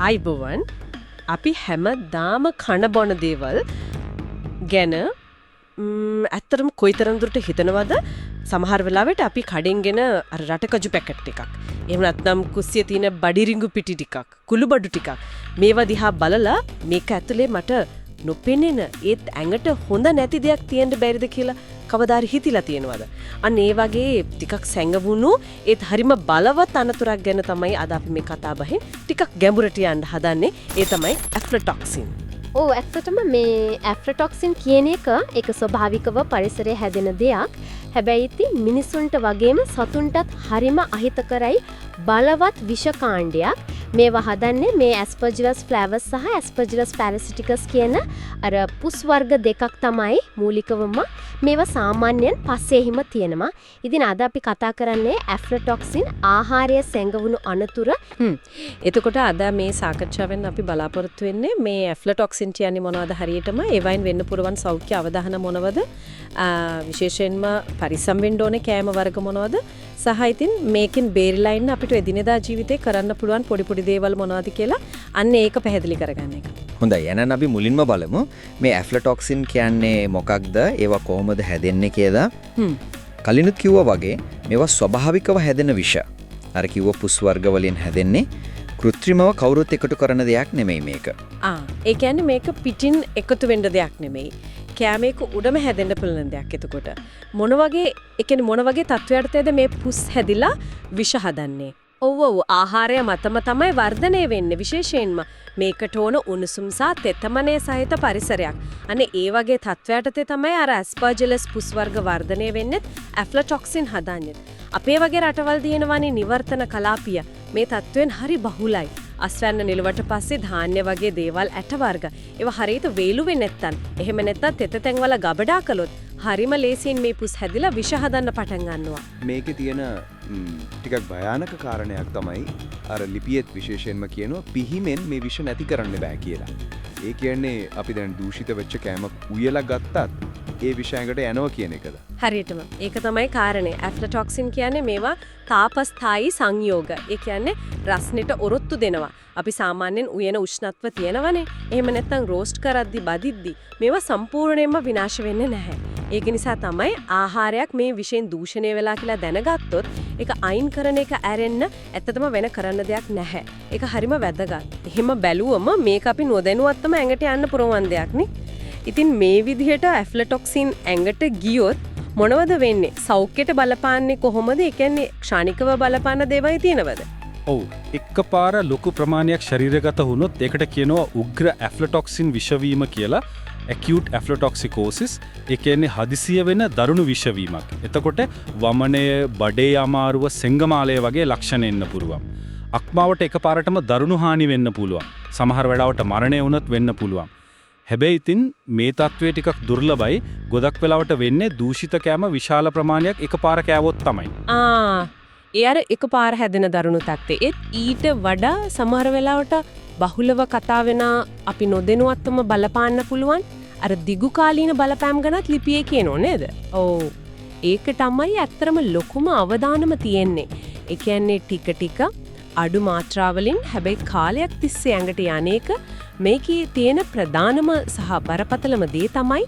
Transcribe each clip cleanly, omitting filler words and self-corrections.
අයිබෝවන් අපි හැමදාම කන බොන දේවල් ගැන ඇත්තටම කොයිතරම් දුරට හිතනවද සමහර වෙලාවට අපි කඩෙන්ගෙන අර රටකජු පැකට් එකක් එහෙම නැත්නම් කුස්සියේ තියෙන බඩිරිඟු පිටි ටිකක් කුළුබඩු ටිකක් මේවා දිහා බලලා මේක ඇතුලේ මට නොපෙනෙන ඒත් ඇඟට හොඳ නැති දෙයක් තියෙන්න බැරිද කියලා කවදාරි හිතිලා තියෙනවද? අන්න ඒ වගේ ටිකක් සැඟවුණු ඒත් හරිම බලවත් අනතුරක් ගැන තමයි අද අපි මේ කතා බහින් ටිකක් ගැඹුරට යන්න හදන්නේ. ඒ තමයි ඇෆ්ලටොක්සින්. ඔව් ඇත්තටම මේ ඇෆ්ලටොක්සින් කියන එක ස්වභාවිකව පරිසරයේ හැදෙන දෙයක්. හැබැයි ඉතින් මිනිසුන්ට වගේම සතුන්ටත් හරිම අහිතකරයි බලවත් විෂ කාණ්ඩයක්. මේවා හදන්නේ මේ ඇස්පර්ජිලස් ෆ්ලැවර්ස් සහ ඇස්පර්ජිලස් පැරසිටිකස් කියන අර පුස් වර්ග දෙකක් තමයි මූලිකවම මේවා සාමාන්‍යයෙන් පස්සේහිම තියෙනවා. ඉතින් අද අපි කතා කරන්නේ ඇෆ්ලටොක්සින් ආහාරය සැඟවුණු අනතුර. එතකොට අද මේ සාකච්ඡාවෙන් අපි බලාපොරොත්තු වෙන්නේ මේ ඇෆ්ලටොක්සින් කියන්නේ මොනවද හරියටම ඒවයින් වෙන්න පුරවන් සෞඛ්‍ය අවධාන මොනවද විශේෂයෙන්ම පරිස්සම් වෙන්න ඕනේ කෑම වර්ග මොනවද සහ ඉතින් මේකෙන් බේරිලා ඉන්න අපිට එදිනෙදා ජීවිතේ කරන්න පුළුවන් පොඩි පොඩි දේවල් මොනවද කියලා අන්න ඒක පැහැදිලි කරගන්න එක. හොඳයි එහෙනම් අපි මුලින්ම බලමු මේ ඇෆ්ලටොක්සින් කියන්නේ මොකක්ද ඒවා කොහොමද හැදෙන්නේ කියලා. කලිනුත් කිව්වා වගේ මේවා ස්වභාවිකව හැදෙන විෂ. අර කිව්ව පුස් වර්ග වලින් හැදෙන්නේ කෘත්‍රිමව කවුරුත් එකතු කරන දෙයක් නෙමෙයි මේක. ඒ කියන්නේ මේක පිටින් එකතු වෙන්න දෙයක් නෙමෙයි. කෑමේක උඩම හැදෙන්න පුළුවන් දෙයක්. එතකොට මොන වගේ ඒ කියන්නේ මොන වගේ තත්වයකටද මේ පුස් හැදිලා විෂ හදන්නේ? ඔව් ආහාරය මතම තමයි වර්ධනය වෙන්නේ විශේෂයෙන්ම මේකට ඕන උණුසුම් සහ තෙතමනය සහිත පරිසරයක්. අනේ ඒ වගේ තත්වයකටද තමයි අර ඇස්පර්ජිලස් පුස් වර්ග වර්ධනය වෙන්නේ ඇෆ්ලටොක්සින් හදන්නේ. අපේ වගේ රටවල් දිනවනේ නිවර්තන කලාපිය මේ තත්වෙන් හරි බහුලයි. අස්වැන්න නිලවට පස්සේ ධාන්‍ය වගේ දේවල් ඇට වර්ග ඒවා හරියට වේලු වෙන්නේ නැත්තම් එහෙම නැත්තම් තෙත තැන් වල ගබඩා කළොත් හරිම ලේසියෙන් මේ පුස් හැදිලා විෂ හදන්න පටන් ගන්නවා. මේකේ තියෙන ටිකක් භයානක කාරණයක් තමයි අර ලිපියෙත් විශේෂයෙන්ම කියනවා පිහිමෙන් මේ විෂ නැති කරන්න බෑ කියලා. ඒ කියන්නේ අපි දැන් දූෂිත වෙච්ච කෑමක් උයලා ගත්තත් ඒ විෂ ඇඟට යනවා කියන එකද? හරියටම. ඒක තමයි කාරණේ. ඇෆ්ලටොක්සින් කියන්නේ මේවා තාපස්ථායි සංයෝග. ඒ කියන්නේ රස්නෙට ඔරොත්තු දෙනවා. අපි සාමාන්‍යයෙන් උයන උෂ්ණත්ව තියෙනවනේ. එහෙම නැත්නම් රෝස්ට් කරද්දි බදිද්දි මේවා සම්පූර්ණයෙන්ම විනාශ වෙන්නේ නැහැ. ඒක නිසා තමයි ආහාරයක් මේ විෂයෙන් දූෂණය වෙලා කියලා දැනගත්තොත් ඒක අයින් කරන එක ඇරෙන්න ඇත්තටම වෙන කරන්න දෙයක් නැහැ. ඒක හරිම වැදගත්. එහෙම බැලුවම මේක අපි නොදැනුවත්වම ඇඟට යන්න පුරවන් දෙයක් නේ. ඉතින් මේ විදිහට ඇෆ්ලටොක්සින් ඇඟට ගියොත් මොනවද වෙන්නේ? සෞඛ්‍යයට බලපාන්නේ කොහොමද? ඒ කියන්නේ ක්ෂණිකව බලපාන දේවල් තියෙනවද? ඔව් එකපාර ලොකු ප්‍රමාණයක් ශරීරගත වුණොත් ඒකට කියනවා උග්‍ර ඇෆ්ලටොක්සින් විෂවීම කියලා. acute apoptosis ඒ කියන්නේ හදිසිය වෙන දරුණු විෂවීමක්. එතකොට වමනය, බඩේ අමාරුව, සෙංගමාලය වගේ ලක්ෂණ එන්න පුළුවන්. අක්මාවට එකපාරටම දරුණු හානි වෙන්න පුළුවන්. සමහර වෙලාවට මරණය වුණත් වෙන්න පුළුවන්. හැබැයි ඉතින් මේ තත්ත්වය ටිකක් දුර්ලභයි. ගොඩක් වෙලාවට වෙන්නේ දූෂිත කෑම විශාල ප්‍රමාණයක් එකපාර කෑවොත් තමයි. ඒ අර එකපාර හැදෙන දරුණු තත්ත්වය. ඒත් ඊට වඩා සමහර වෙලාවට බහුලව කතා වෙන අපි නොදැනුවත්වම බලපාන්න පුළුවන් අර දිගු කාලීන බලපෑම් ගැනත් ලිපියේ කියනෝ නේද? ඔව්. ඒක තමයි ඇත්තටම ලොකුම අවධානම තියෙන්නේ. ඒ කියන්නේ ටික ටික අඩු මාත්‍රාවලින් හැබැයි කාලයක් තිස්සේ ඇඟට යන්නේක මේකේ තියෙන ප්‍රධානම සහ බරපතලම දේ තමයි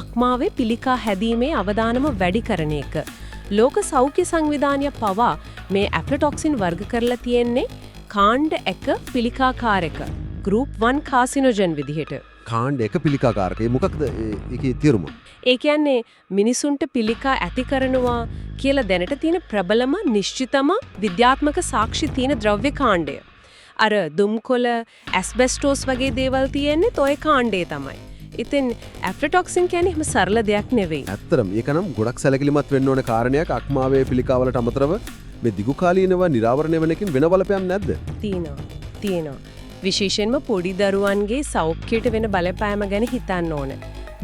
අක්මාවේ පිළිකා හැදීමේ අවධානම වැඩි කරන එක. ලෝක සෞඛ්‍ය සංවිධානය පවා මේ ඇෆ්ලටොක්සින් වර්ග කරලා තියෙන්නේ කාණ්ඩ 1 පිළිකාකාරක ගෲප් 1 කාසිනොජන් විදිහට. කාණ්ඩ 1 පිළිකාකාරක. ඒ මොකක්ද ඒකේ තේරුම? ඒ කියන්නේ මිනිසුන්ට පිළිකා ඇති කරනවා කියලා දැනට තියෙන ප්‍රබලම නිශ්චිතම විද්‍යාත්මක සාක්ෂි තියෙන ද්‍රව්‍ය කාණ්ඩය. අර දුම්කොළ, ඇස්බෙස්ටෝස් වගේ දේවල් තියෙන්නේ toy කාණ්ඩේ තමයි. ඉතින් ඇෆ්ලටොක්සින් කියන්නේ එහෙම සරල දෙයක් නෙවෙයි. ඇත්තටම ඒක නම් ගොඩක් සැලකිලිමත් වෙන්න ඕන කාරණයක්. අක්මාවේ පිළිකාවලට අමතරව මේ දිගු කාලීනව නිරාවරණය වෙන එකකින් වෙන බලපෑම් නැද්ද? තියෙනවා. විශේෂයෙන්ම පොඩි දරුවන්ගේ සෞඛ්‍යයට වෙන බලපෑම ගැන හිතන්න ඕන.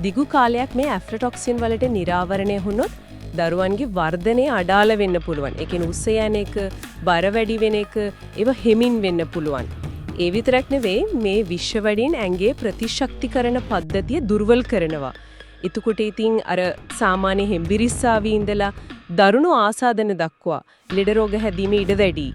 දිගු කාලයක් මේ ඇෆ්ලටොක්සින් වලට නිරාවරණය වුණොත් දරුවන්ගේ වර්ධනය අඩාල වෙන්න පුළුවන්. ඒ කියන්නේ උස්ස යන එක, බර වැඩි වෙන එක, ඒව හෙමින් වෙන්න පුළුවන්. ඒ විතරක් නෙවෙයි මේ විශ්ව වඩින් ඇඟේ ප්‍රතිශක්තිකරණ පද්ධතිය දුර්වල කරනවා. එතකොට ඉතින් අර සාමාන්‍ය හෙම්බිරිස්සාවේ ඉඳලා දරුණු ආසාදන දක්වා ලෙඩ රෝග හැදීමේ ඉඩ වැඩි.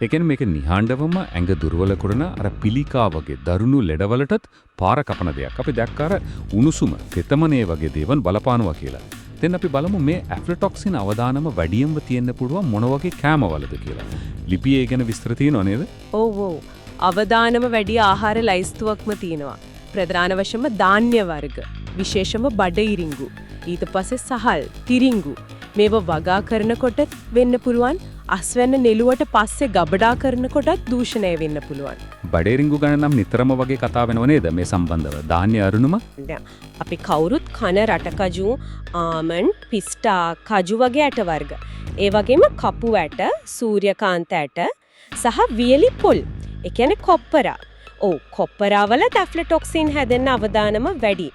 එකෙන් මේක නිහාණ්ඩවම ඇඟ දුර්වල කරන අර පිළිකා වගේ දරුණු ලෙඩවලටත් පාර කපන දෙයක්. අපි දැක්ක අර උණුසුම, තෙතමනේ වගේ දේවල් බලපානවා කියලා. දැන් අපි බලමු මේ ඇෆ්ලටොක්සින් අවදානම වැඩියෙන්ම තියෙන්න පුළුවන් මොන වගේ කෑමවලද කියලා. ලිපියේ ගැන විස්තර තියෙනව නේද? ඔව් ඔව්. අවදානම වැඩි ආහාර ලයිස්තුවක්ම තියෙනවා. ප්‍රධාන වශයෙන්ම ධාන්‍ය වර්ග, විශේෂම බඩ ඉරිඟු, ඊට පස්සේ සහල්, තිරිඟු. මේව වගා කරනකොට වෙන්න පුළුවන්. අස්වැන්න නෙළුවට පස්සේ ගබඩා කරනකොටත් දූෂණය වෙන්න පුළුවන්. බඩේරිංගු ගැන නම් නිතරම වගේ කතා වෙනව නේද මේ සම්බන්ධව? ධාන්‍ය අරුණුම අපි කවුරුත් කන රටකජු, ආමන්ඩ්, පිස්ටා, කජු වගේ ඇට වර්ග. ඒ වගේම කපු ඇට, සූර්යකාන්ත ඇට සහ වියලි පොල්. ඒ කියන්නේ කොප්පරා. ඔව් කොප්පරාවල ඇෆ්ලටොක්සින් හැදෙන්න අවදානම වැඩි.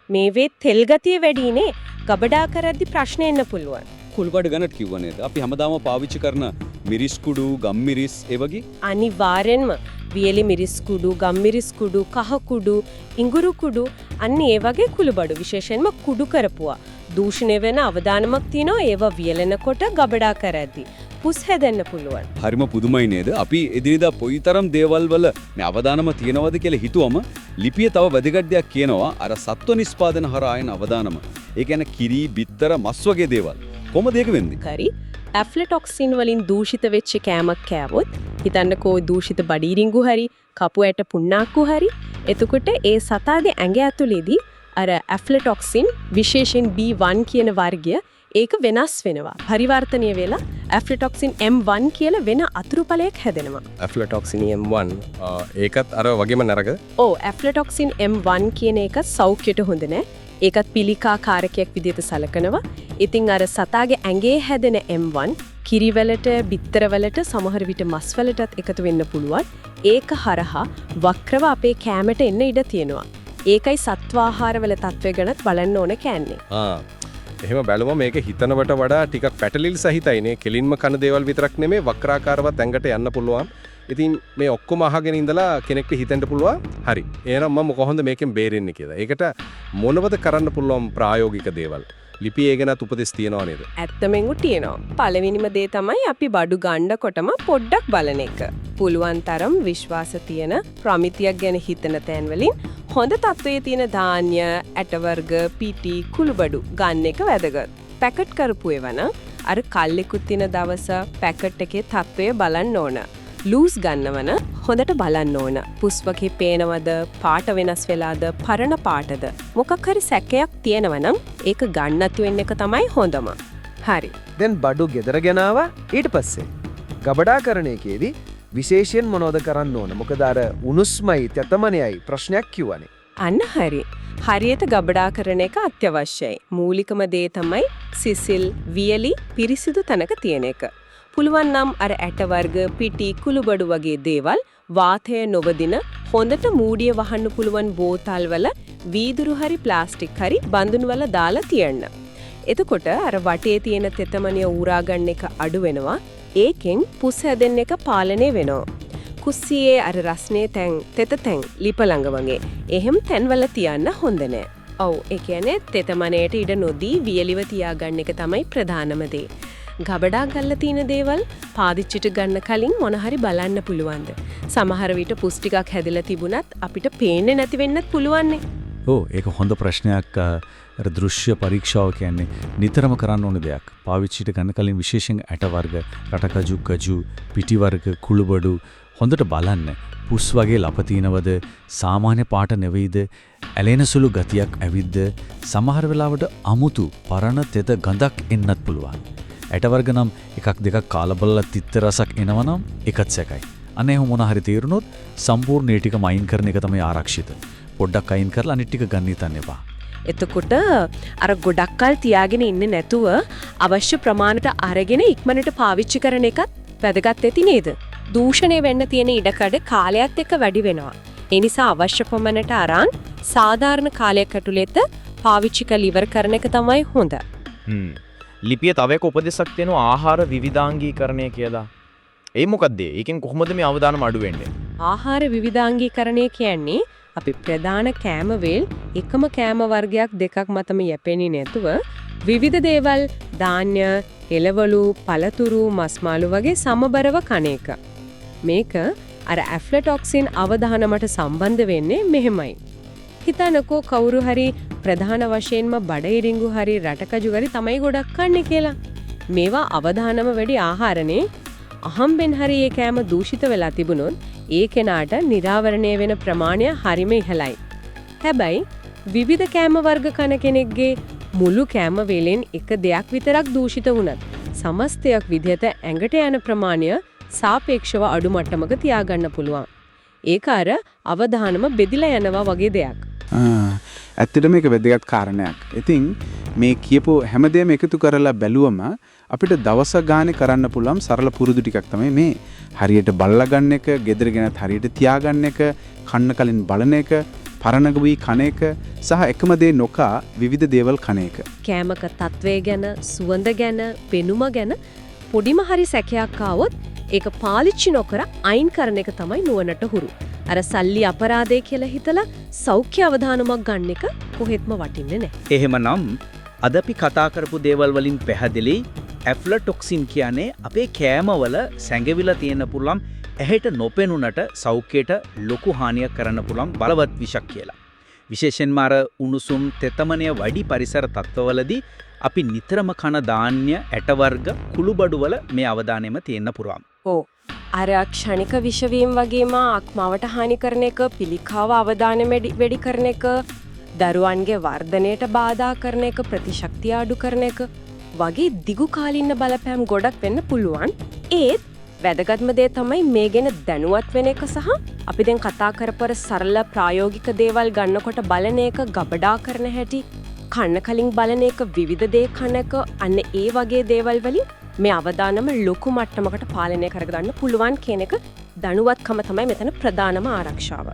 මේවේ තෙල් ගතිය වැඩිනේ. ගබඩා කරද්දි ප්‍රශ්න එන්න පුළුවන්. කුළුබඩ ගණට කිව්ව නේද? අපි හැමදාම පාවිච්චි කරන මිරිස් කුඩු, ගම් මිරිස් ඒ වගේ අනිවාර්යෙන්ම වියලි මිරිස් කුඩු, ගම් මිරිස් කුඩු, කහ කුඩු, ඉඟුරු කුඩු අන්න ඒ වගේ කුළුබඩු විශේෂයෙන්ම කුඩු කරපුවා. දූෂණය වෙන අවදානමක් තියෙනවා ඒවා වියලෙනකොට ගබඩා කරද්දි. පුස් හැදෙන්න පුළුවන්. හරිම පුදුමයි නේද? අපි එදිනෙදා කොයිතරම් දේවල් වල මේ අවදානම තියනවද කියලා හිතුවම ලිපිය තව වැදගත් දෙයක් කියනවා. අර සත්ව නිෂ්පාදන හරහා එන අවදානම. ඒ කියන්නේ කිරි, බිත්තර, මස් වගේ දේවල්. කොහොමද ඒක වෙන්නේ? හරි. ඇෆ්ලටොක්සින් වලින් දූෂිත වෙච්ච කෑමක් කෑවොත් හිතන්නකෝ දූෂිත බඩීරිංගු හරි, කපු ඇට පුණ්ණාක්කු හරි. එතකොට ඒ සතාගේ ඇඟ ඇතුලේදී අර ඇෆ්ලටොක්සින් විශේෂයෙන් B1 කියන වර්ගය ඒක වෙනස් වෙනවා. පරිවර්තනය වෙලා ඇෆ්ලටොක්සින් M1 කියලා වෙන අතුරුඵලයක් හැදෙනවා. ඇෆ්ලටොක්සින් M1 ඒකත් අර වගේම නරක. ඔව් ඇෆ්ලටොක්සින් M1 කියන එක සෞඛ්‍යයට හොඳ නෑ. ඒකත් පිළිකා කාරකයක් විදිහට සලකනවා. ඉතින් අර සතාගේ ඇඟේ හැදෙන M1 කිරිවලට, බිත්තරවලට, සමහර විට මස්වලටත් එකතු වෙන්න පුළුවන්. ඒක හරහා වක්‍රව අපේ කෑමට එන්න ඉඩ තියෙනවා. ඒකයි සත්වාහාරවල තත්ත්වය ගැනත් බලන්න ඕන කෑන්නේ. එහෙම බැලුවම මේක හිතනවට වඩා ටිකක් පැටලිල් සහිතයිනේ. කෙලින්ම කන දේවල් විතරක් නෙමෙයි වක්‍රාකාරවත් ඇඟට යන්න පුළුවන්. ඉතින් මේ ඔක්කොම අහගෙන ඉඳලා කෙනෙක්ට හිතෙන්න පුළුවන් හරි එහෙනම් මම කොහොමද මේකෙන් බේරෙන්නේ කියලා. ඒකට මොනවද කරන්න පුළුවන් ප්‍රායෝගික දේවල්? ලිපියේ ගැනත් උපදෙස් තියනවා නේද? ඇත්තමෙන්ම තියෙනවා. පළවෙනිම දේ තමයි අපි බඩු ගන්නකොටම පොඩ්ඩක් බලන එක. පුළුවන් තරම් විශ්වාස තියෙන ප්‍රමිතියක් ගැන හිතන තැන් වලින් හොඳ තත්ත්වයේ තියෙන ධාන්‍ය, ඇට වර්ග, පිටි, කුළුබඩු ගන්න එක වැදගත්. පැකට් කරපු ඒවා නම් අර කල්ලිකුත් තියෙන දවස පැකට් එකේ තත්ත්වය බලන්න ඕන. ලූස් ගන්නවන හොඳට බලන්න ඕන. පුස් වගේ පේනවද, පාට වෙනස් වෙලාද, පරණ පාටද? මොකක් හරි සැකයක් තියෙනවනම් ඒක ගන්න නැති වෙන්න එක තමයි හොඳම. හරි. දැන් බඩු ගෙදර ගෙනාවා ඊට පස්සේ ගබඩා කරන එකේදී විශේෂයෙන් මොනවද කරන්න ඕන? මොකද අර උණුස්මයි තෙතමනයයි ප්‍රශ්නයක් කිව්වනේ. අන්න හරි. හරියට ගබඩා කරන එක අත්‍යවශ්‍යයි. මූලිකම දේ තමයි සිසිල්, වියලි, පිරිසිදු තැනක තියෙන එක. පුළුවන් නම් අර ඇට වර්ග, පිටි, කුළුබඩු වගේ දේවල් වාතය නොවදින හොඳට මූඩිය වහන්න පුළුවන් බෝතල් වල වීදුරු හරි ප්ලාස්ටික් හරි බඳුන් වල දාලා තියන්න. එතකොට අර වටේ තියෙන තෙතමනිය ඌරා ගන්න එක අඩු වෙනවා. ඒකෙන් පුස් හැදෙන්න එක පාලනය වෙනවා. කුස්සියේ අර රස්නේ තැන්, තෙත තැන්, ලිප ළඟ වගේ එහෙම තැන්වල තියන්න හොඳ නෑ. ඔව් ඒ කියන්නේ තෙතමනයට ඉඩ නොදී වියලිව තියාගන්න එක තමයි ප්‍රධානම දේ. ගබඩා ගල්ල තියෙන දේවල් පාදිච්චිට ගන්න කලින් මොන හරි බලන්න පුළුවන්ද? සමහර විට පුස් ටිකක් හැදලා තිබුණත් අපිට පේන්නේ නැති වෙන්නත් පුළුවන්නේ. ඕ ඒක හොඳ ප්‍රශ්නයක්. අර දෘශ්‍ය පරීක්ෂාව කියන්නේ නිතරම කරන්න ඕන දෙයක්. පාවිච්චිට ගන්න කලින් විශේෂයෙන් ඇට වර්ග, රටකජු, කජු, පිටි වර්ග, කුළුබඩු හොඳට බලන්න. පුස් වගේ ලප තිනවද, සාමාන්‍ය පාට නෙවෙයිද, ඇලෙන සුළු ගතියක් ඇවිද්ද, සමහර වෙලාවට අමුතු පරණ තෙත ගඳක් එන්නත් පුළුවන්. ඇටවර්ග නම් එකක් දෙකක් කාලා බලලා තිත්ත රසක් එනවනම් එකත් සැකයි. අනේ මොන හරි තීරණොත් සම්පූර්ණ ඒ ටිකම අයින් කරන එක තමයි ආරක්ෂිත. පොඩ්ඩක් අයින් කරලා අනිත් ටික ගන්න හිතන්න එපා. එතකොට අර ගොඩක් කල් තියාගෙන ඉන්නේ නැතුව අවශ්‍ය ප්‍රමාණයට අරගෙන ඉක්මනට පාවිච්චි කරන එකත් වැදගත් ඇති නේද? දූෂණය වෙන්න තියෙන ඉඩකඩ කාලයත් එක්ක වැඩි වෙනවා. ඒ නිසා අවශ්‍ය ප්‍රමාණයට අරන් සාධාරණ කාලයක් ඇතුළත පාවිච්චි කරලා ඉවර කරන එක තමයි හොඳ. ලිපිය තව එක උපදෙසක් තියෙනවා ආහාර විවිධාංගීකරණය කියලා. ඒ මොකක්ද? ඒකෙන් කොහොමද මේ අවදානම අඩු වෙන්නේ? ආහාර විවිධාංගීකරණය කියන්නේ අපි ප්‍රධාන කෑම වේල් එකම කෑම වර්ගයක් දෙකක් මතම යැපෙන්නේ නැතුව විවිධ දේවල් ධාන්‍ය, එළවලු, පළතුරු, මස් මාළු වගේ සමබරව කන එක. මේක අර ඇෆ්ලටොක්සින් අවදානමට සම්බන්ධ වෙන්නේ මෙහෙමයි. හිතනකෝ කවුරු හරි ප්‍රධාන වශයෙන්ම බඩයිරිඟු හරි රටකජු හරි තමයි ගොඩක් කන්නේ කියලා. මේවා අවදානම වැඩි ආහාරනේ. අහම්බෙන් හරි ඒ කෑම දූෂිත වෙලා තිබුණොත් ඒ කෙනාට නිරාවරණය වෙන ප්‍රමාණය හරිම ඉහළයි. හැබැයි විවිධ කෑම වර්ග කන කෙනෙක්ගේ මුළු කෑම වේලෙන් එක දෙයක් විතරක් දූෂිත වුණත් සමස්තයක් විදිහට ඇඟට යන ප්‍රමාණය සාපේක්ෂව අඩු මට්ටමක තියාගන්න පුළුවන්. ඒක අර අවධානම බෙදිලා යනවා වගේ දෙයක්. ඇත්තට මේක වැදගත් කාරණයක්. ඉතින් මේ කියපු හැමදේම එකතු කරලා බැලුවම අපිට දවස ගානේ කරන්න පුළුවන් සරල පුරුදු ටිකක් තමයි මේ. හරියට බල්ලා ගන්න එක, ගෙදර ගෙනත් හරියට තියාගන්න එක, කන්න කලින් බලන එක, පරණග වී කන එක සහ එකම දේ නොකා විවිධ දේවල් කන එක. කෑමක තත්වය ගැන, සුවඳ ගැන, පෙනුම ගැන පොඩිම හරි සැකයක් ආවොත් ඒක පාවිච්චි නොකර අයින් කරන එක තමයි නුවණට හුරු. අර සල්ලි අපරාධය කියලා හිතලා සෞඛ්‍ය අවධානමක් ගන්න එක කොහෙත්ම වටින්නේ නැහැ. එහෙමනම් අද අපි කතා කරපු දේවල් වලින් පැහැදිලි ඇෆ්ලටොක්සින් කියන්නේ අපේ කෑමවල සැඟවිලා තියෙන පුළුවන් ඇහැට නොපෙනුනට සෞඛ්‍යයට ලොකු හානියක් කරන්න පුළුවන් බලවත් විෂක් කියලා. විශේෂයෙන්ම අර උණුසුම් තෙතමනය වැඩි පරිසර තත්ත්වවලදී අපි නිතරම කන ධාන්‍ය, ඇට වර්ග, කුළුබඩු වල මේ අවධානයම තියෙන්න පුළුවන්. ඔව්. අර ක්ෂණික විෂවීම් වගේම ආත්මාවට හානි කරන එක, පිළිකාව අවධානය වැඩි කරන එක, දරුවන්ගේ වර්ධනයට බාධා කරන එක, ප්‍රතිශක්තිය අඩු කරන එක වගේ දිගු කාලින බලපෑම් ගොඩක් වෙන්න පුළුවන්. ඒත් වැදගත්ම දේ තමයි මේ ගැන දැනුවත් වෙන එක සහ අපි දැන් කතා කරපර සරල ප්‍රායෝගික දේවල් ගන්නකොට බලන එක, ගබඩා කරන හැටි, කන්න කලින් බලන එක, විවිධ දේ කන එක, අන්න ඒ වගේ දේවල් වලින් මේ අවදානම ලොකු මට්ටමකට පාලනය කරගන්න පුළුවන් කියන එක දැනුවත්කම තමයි මෙතන ප්‍රධානම ආරක්ෂාව.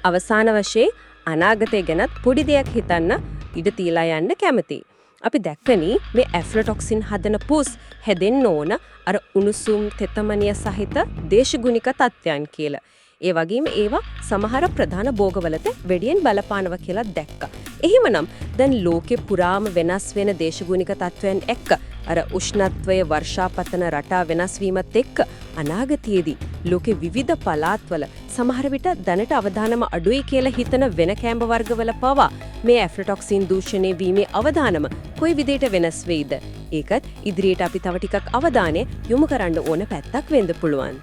අවසාන වශයෙන් අනාගතය ගැනත් පොඩි දෙයක් හිතන්න ඉඩ තියලා යන්න කැමතියි. අපි දැක්කනේ මේ ඇෆ්ලටොක්සින් හදන පුස් හැදෙන්න ඕන අර උණුසුම් තෙතමනිය සහිත දේශගුණික තත්ත්වයන් කියලා. ඒ වගේම ඒවා සමහර ප්‍රධාන භෝගවලට වැඩියෙන් බලපානවා කියලා දැක්කා. එහෙමනම් දැන් ලෝකේ පුරාම වෙනස් වෙන දේශගුණික තත්ත්වයන් එක්ක අර උෂ්ණත්වය, වර්ෂාපතන රටා වෙනස් වීමත් එක්ක අනාගතයේදී ලෝකේ විවිධ පළාත්වල සමහර විට දැනට අවදානම අඩුයි කියලා හිතන වෙන කෑම වර්ගවල පවා මේ ඇෆ්ලටොක්සින් දූෂණය වීමේ අවදානම කොයි විදිහට වෙනස් වෙයිද? ඒකත් ඉදිරියට අපි තව ටිකක් අවධානය යොමු කරන්න ඕන පැත්තක් වෙන්න පුළුවන්.